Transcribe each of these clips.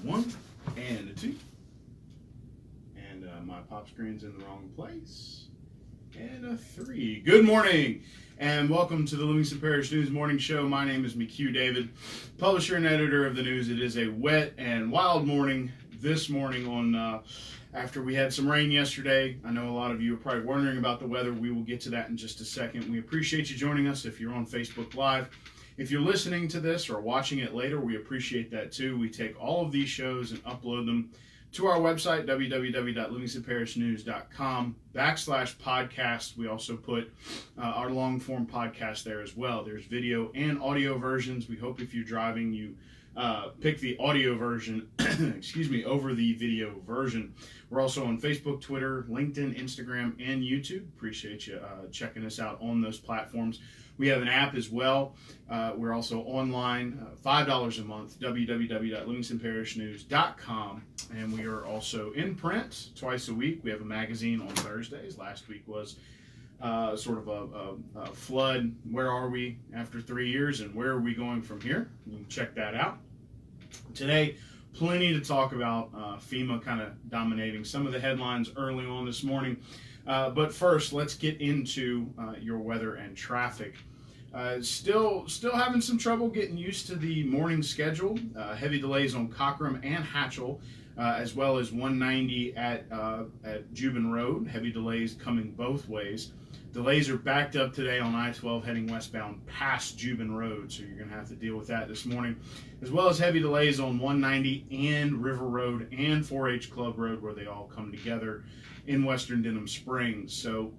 And a 1, and a 2. And my pop screen's in the wrong place. And a 3. Good morning, and welcome to the Livingston Parish News Morning Show. My name is McHugh David, publisher and editor of the news. It is a wet and wild morning this morning on after we had some rain yesterday. I know a lot of you are probably wondering about the weather. We will get to that in just a second. We appreciate you joining us if you're on Facebook Live. If you're listening to this or watching it later, we appreciate that too. We take all of these shows and upload them to our website, www.livingstonparishnews.com/podcast. We also put our long-form podcast there as well. There's video and audio versions. We hope if you're driving, you pick the audio version, over the video version. We're also on Facebook, Twitter, LinkedIn, Instagram, and YouTube. Appreciate you checking us out on those platforms. We have an app as well. We're also online, $5 a month, www.livingstonparishnews.com. And we are also in print twice a week. We have a magazine on Thursdays. Last week was sort of a flood. Where are we after 3 years, and where are we going from here? You can check that out. Today, plenty to talk about. FEMA kind of dominating some of the headlines early on this morning. But first, let's get into your weather and traffic. Still having some trouble getting used to the morning schedule. Heavy delays on Cockram and Hatchell, as well as 190 at Jubin Road. Heavy delays coming both ways. Delays are backed up today on I-12 heading westbound past Jubin Road, so you're going to have to deal with that this morning, as well as heavy delays on 190 and River Road and 4-H Club Road, where they all come together in western Denham Springs. So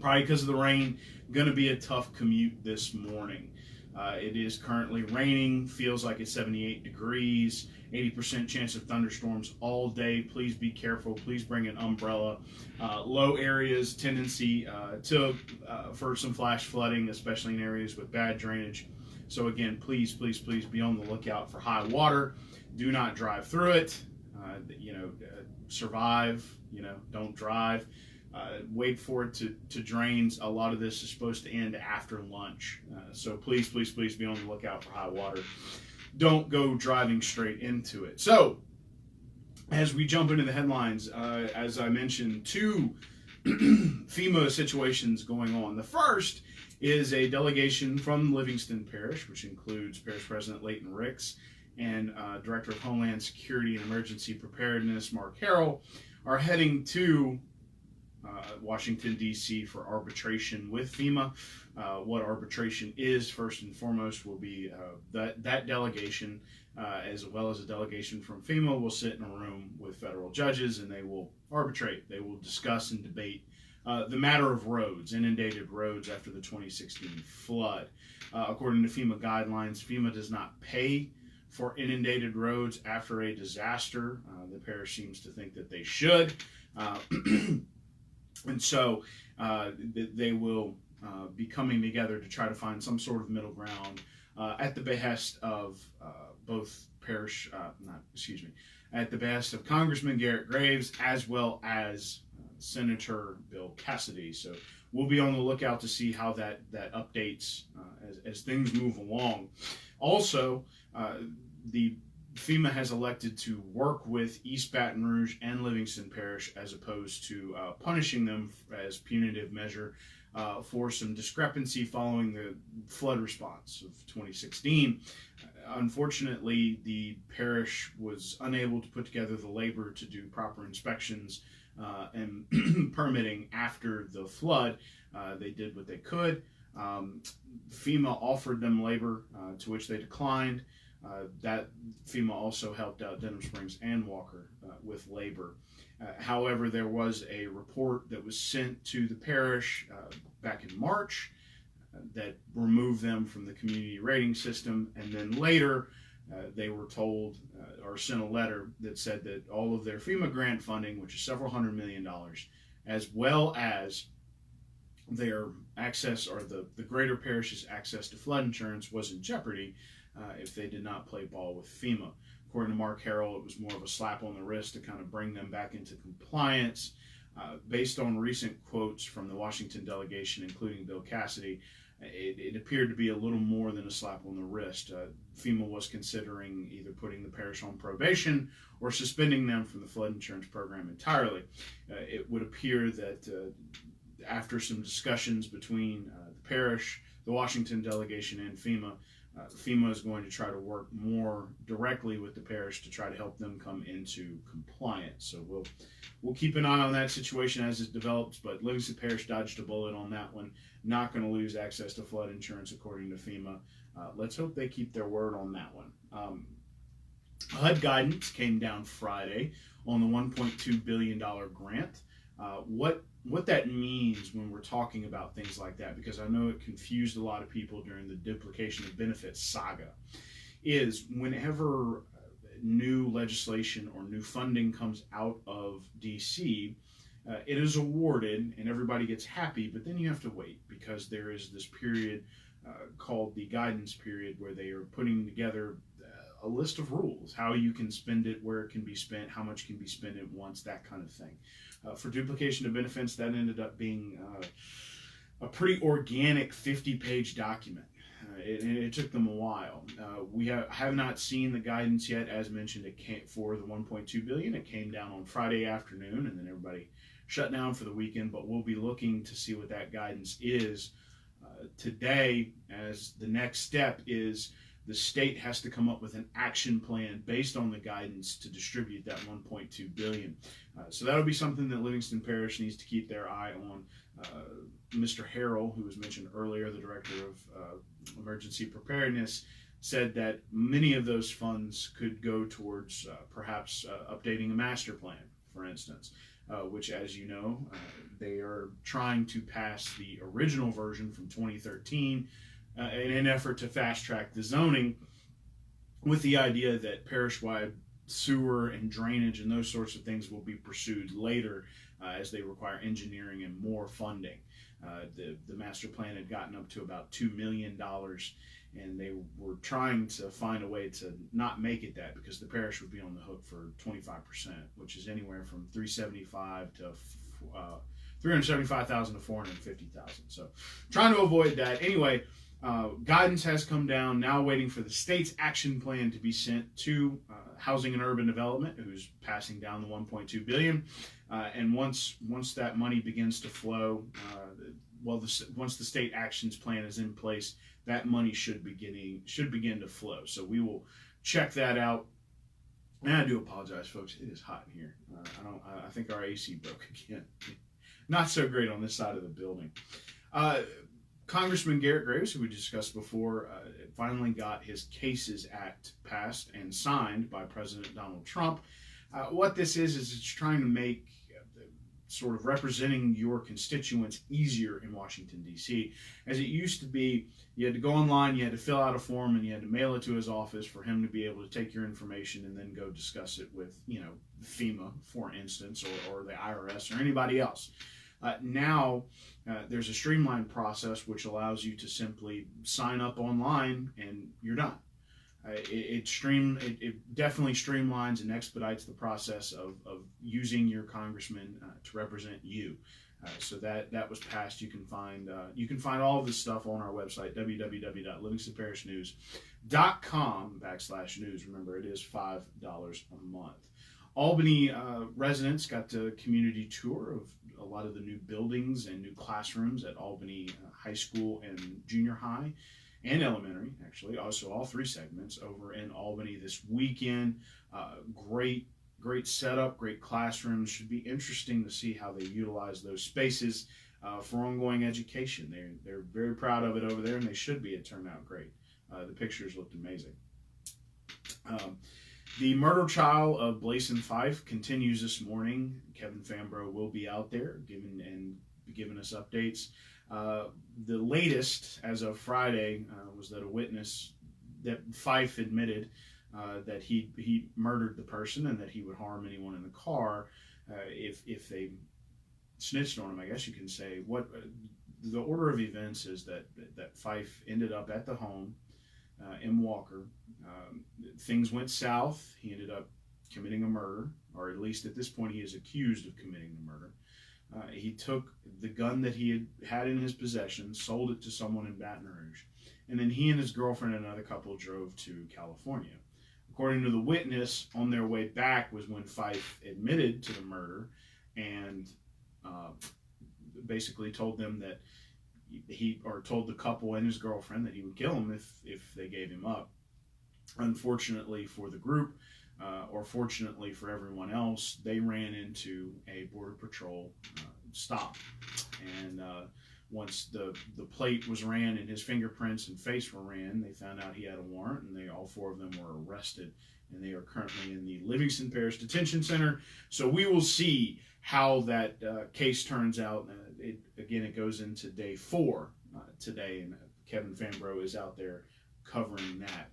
probably because of the rain, going to be a tough commute this morning. It is currently raining, feels like it's 78 degrees, 80% chance of thunderstorms all day. Please be careful. Please bring an umbrella. Low areas, tendency for some flash flooding, especially in areas with bad drainage. So again, please be on the lookout for high water. Do not drive through it. Survive. Don't drive. Wait for it to drain. A lot of this is supposed to end after lunch. So please be on the lookout for high water. Don't go driving straight into it. So as we jump into the headlines, as I mentioned, 2 FEMA situations going on. The first is a delegation from Livingston Parish, which includes Parish President Leighton Ricks and Director of Homeland Security and Emergency Preparedness, Mark Harrell, are heading to Washington, D.C. for arbitration with FEMA. What arbitration is, first and foremost, will be that delegation, as well as a delegation from FEMA, will sit in a room with federal judges, and they will arbitrate. They will discuss and debate the matter of roads, inundated roads after the 2016 flood. According to FEMA guidelines, FEMA does not pay for inundated roads after a disaster. The parish seems to think that they should. And so they will be coming together to try to find some sort of middle ground at the behest of at the behest of Congressman Garrett Graves, as well as Senator Bill Cassidy. So we'll be on the lookout to see how that updates as things move along. Also, the FEMA has elected to work with East Baton Rouge and Livingston Parish as opposed to punishing them as punitive measure for some discrepancy following the flood response of 2016. Unfortunately, the parish was unable to put together the labor to do proper inspections and permitting after the flood. They did what they could. FEMA offered them labor, to which they declined. That FEMA also helped out Denham Springs and Walker with labor. However, there was a report that was sent to the parish back in March that removed them from the community rating system, and then later they were told or sent a letter that said that all of their FEMA grant funding, which is several $100 million, as well as their access, or the greater parish's access to flood insurance, was in jeopardy if they did not play ball with FEMA. According to Mark Harrell, it was more of a slap on the wrist to kind of bring them back into compliance. Based on recent quotes from the Washington delegation, including Bill Cassidy, it appeared to be a little more than a slap on the wrist. FEMA was considering either putting the parish on probation or suspending them from the flood insurance program entirely. It would appear that after some discussions between the parish, the Washington delegation, and FEMA, FEMA is going to try to work more directly with the parish to try to help them come into compliance. So we'll keep an eye on that situation as it develops, but Livingston Parish dodged a bullet on that one. Not going to lose access to flood insurance according to FEMA. Let's hope they keep their word on that one. HUD Guidance came down Friday on the $1.2 billion grant. What that means when we're talking about things like that, because I know it confused a lot of people during the duplication of benefits saga, is whenever new legislation or new funding comes out of DC, it is awarded and everybody gets happy, but then you have to wait because there is this period called the guidance period where they are putting together a list of rules, how you can spend it, where it can be spent, how much can be spent at once, that kind of thing. For duplication of benefits, that ended up being a pretty organic 50-page document. It took them a while. We have not seen the guidance yet. As mentioned, it came for the $1.2 billion. It came down on Friday afternoon, and then everybody shut down for the weekend. But we'll be looking to see what that guidance is today. As the next step is the state has to come up with an action plan based on the guidance to distribute that $1.2 billion. So that'll be something that Livingston Parish needs to keep their eye on. Mr. Harrell, who was mentioned earlier, the Director of Emergency Preparedness, said that many of those funds could go towards perhaps updating a master plan, for instance, which, as you know, they are trying to pass the original version from 2013 in an effort to fast-track the zoning, with the idea that parish-wide sewer and drainage and those sorts of things will be pursued later as they require engineering and more funding. The master plan had gotten up to about $2 million, and they were trying to find a way to not make it that, because the parish would be on the hook for 25%, which is anywhere from $375,000 to $375,000 to $450,000. So trying to avoid that. Anyway, guidance has come down, now waiting for the state's action plan to be sent to Housing and Urban Development, who's passing down the $1.2 billion. And once that money begins to flow, once the state actions plan is in place, that money should begin to flow. So we will check that out. And I do apologize, folks. It is hot in here. I think our AC broke again. Not so great on this side of the building. Congressman Garrett Graves, who we discussed before, finally got his Cases Act passed and signed by President Donald Trump. What this is it's trying to make sort of representing your constituents easier in Washington, D.C. As it used to be, you had to go online, you had to fill out a form, and you had to mail it to his office for him to be able to take your information and then go discuss it with, FEMA, for instance, or the IRS or anybody else. Now, there's a streamlined process which allows you to simply sign up online and you're done. It definitely streamlines and expedites the process of using your congressman to represent you. So that was passed. You can find all of this stuff on our website, www.livingstonparishnews.com/news. Remember, it is $5 a month. Albany residents got a community tour of a lot of the new buildings and new classrooms at Albany High School and Junior High and Elementary, actually. Also, all three segments over in Albany this weekend. Great setup, great classrooms. Should be interesting to see how they utilize those spaces for ongoing education. They're very proud of it over there, and they should be. It turned out great. The pictures looked amazing. The murder trial of Blason Fife continues this morning. Kevin Fambro will be out there giving us updates. The latest, as of Friday, was that a witness, that Fife admitted that he murdered the person and that he would harm anyone in the car if they snitched on him, I guess you can say. What the order of events is that Fife ended up at the home in Walker. Things went south. He ended up committing a murder, or at least at this point he is accused of committing the murder. He took the gun that he had in his possession, sold it to someone in Baton Rouge, and then he and his girlfriend and another couple drove to California. According to the witness, on their way back was when Fife admitted to the murder and basically told them that told the couple and his girlfriend that he would kill them if they gave him up. Unfortunately for the group, or fortunately for everyone else, they ran into a Border Patrol stop. And once the plate was ran and his fingerprints and face were ran, they found out he had a warrant, and all four of them were arrested. And they are currently in the Livingston Parish Detention Center. So we will see how that case turns out. It goes into day 4 today, and Kevin Fambro is out there covering that.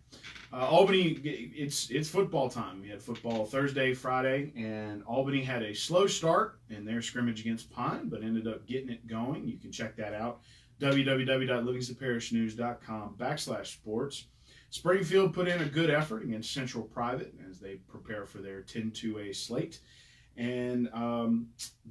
Albany, it's football time. We had football Thursday, Friday, and Albany had a slow start in their scrimmage against Pine, but ended up getting it going. You can check that out, www.livingstonparishnews.com/sports. Springfield put in a good effort against Central Private as they prepare for their 10-2A slate. And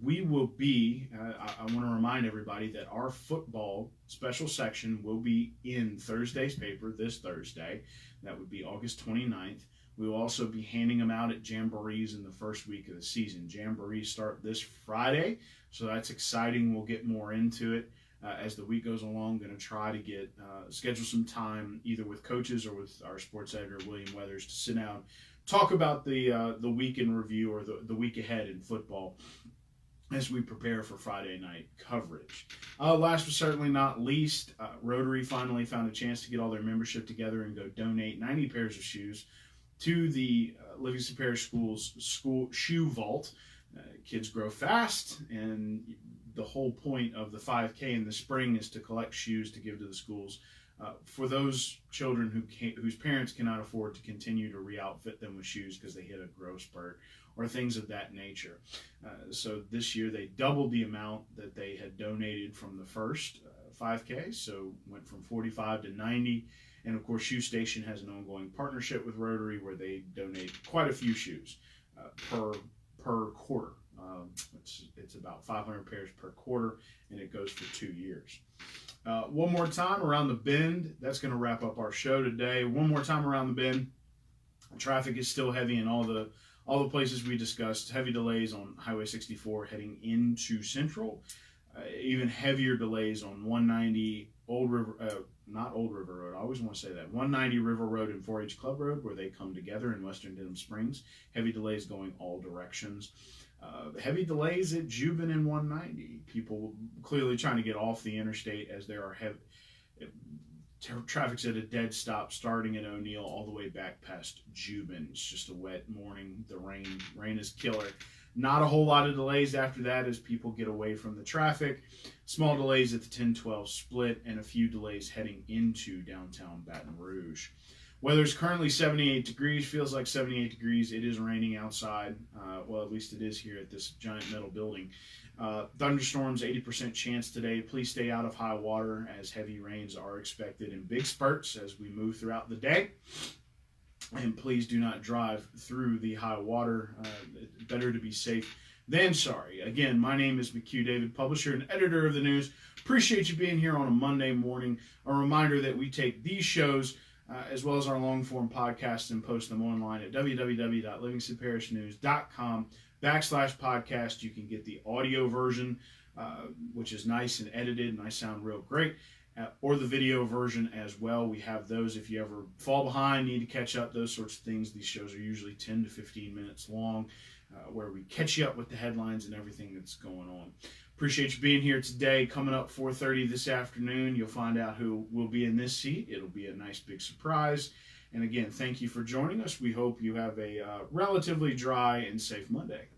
we will be, I want to remind everybody that our football special section will be in Thursday's paper this Thursday. That would be August 29th. We will also be handing them out at Jamborees in the first week of the season. Jamborees start this Friday, so that's exciting. We'll get more into it as the week goes along. Going to try to get schedule some time either with coaches or with our sports editor, William Weathers, to sit down, talk about the week in review, or the week ahead in football as we prepare for Friday night coverage. Last but certainly not least, Rotary finally found a chance to get all their membership together and go donate 90 pairs of shoes to the Livingston Parish Schools School Shoe Vault. Kids grow fast, and the whole point of the 5K in the spring is to collect shoes to give to the schools for those children whose parents cannot afford to continue to re-outfit them with shoes because they hit a growth spurt or things of that nature. So this year they doubled the amount that they had donated from the first 5K, so went from 45 to 90. And of course, Shoe Station has an ongoing partnership with Rotary where they donate quite a few shoes per quarter. It's about 500 pairs per quarter, and it goes for 2 years. One more time around the bend. That's going to wrap up our show today. One more time around the bend. Traffic is still heavy in all the places we discussed. Heavy delays on Highway 64 heading into Central. Even heavier delays on 190 not Old River Road. I always want to say that. 190 River Road and 4H Club Road, where they come together in Western Denham Springs. Heavy delays going all directions. Heavy delays at Juban and 190. People clearly trying to get off the interstate as there are traffic's at a dead stop starting at O'Neill all the way back past Juban. It's just a wet morning. The rain is killer. Not a whole lot of delays after that as people get away from the traffic. Small delays at the 10-12 split and a few delays heading into downtown Baton Rouge. Weather is currently 78 degrees, feels like 78 degrees. It is raining outside. Well, at least it is here at this giant metal building. Thunderstorms, 80% chance today. Please stay out of high water as heavy rains are expected in big spurts as we move throughout the day. And please do not drive through the high water. Better to be safe than sorry. Again, my name is McHugh David, publisher and editor of the news. Appreciate you being here on a Monday morning. A reminder that we take these shows as well as our long-form podcasts and post them online at www.livingstonparishnews.com/podcast. You can get the audio version, which is nice and edited, and I sound real great, or the video version as well. We have those if you ever fall behind, need to catch up, those sorts of things. These shows are usually 10 to 15 minutes long, where we catch you up with the headlines and everything that's going on. Appreciate you being here today. Coming up 4:30 this afternoon, you'll find out who will be in this seat. It'll be a nice big surprise. And again, thank you for joining us. We hope you have a relatively dry and safe Monday.